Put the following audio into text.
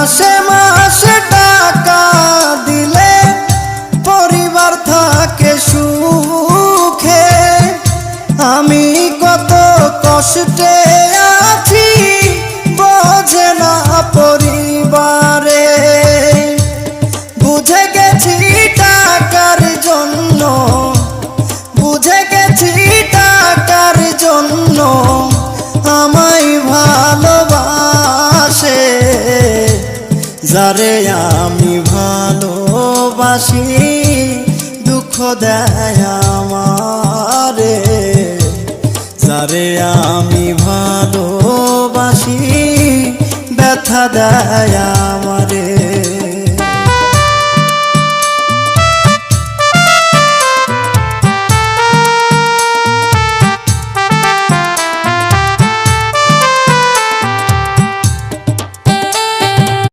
মাসে মাসে টাকা দিলে পরিবার থাকে সুখে। আমি কত কষ্টে আছি বোঝে না পরিবারে। বুঝে গেছি টাকার জন্য, বুঝে গেছি টাকার জন্য আমায় ভালোবাসে। যারে আমি ভালোবাসি দুঃখ দেয় আমারে। যারে আমি ভালোবাসি ব্যথা দেয় আমারে।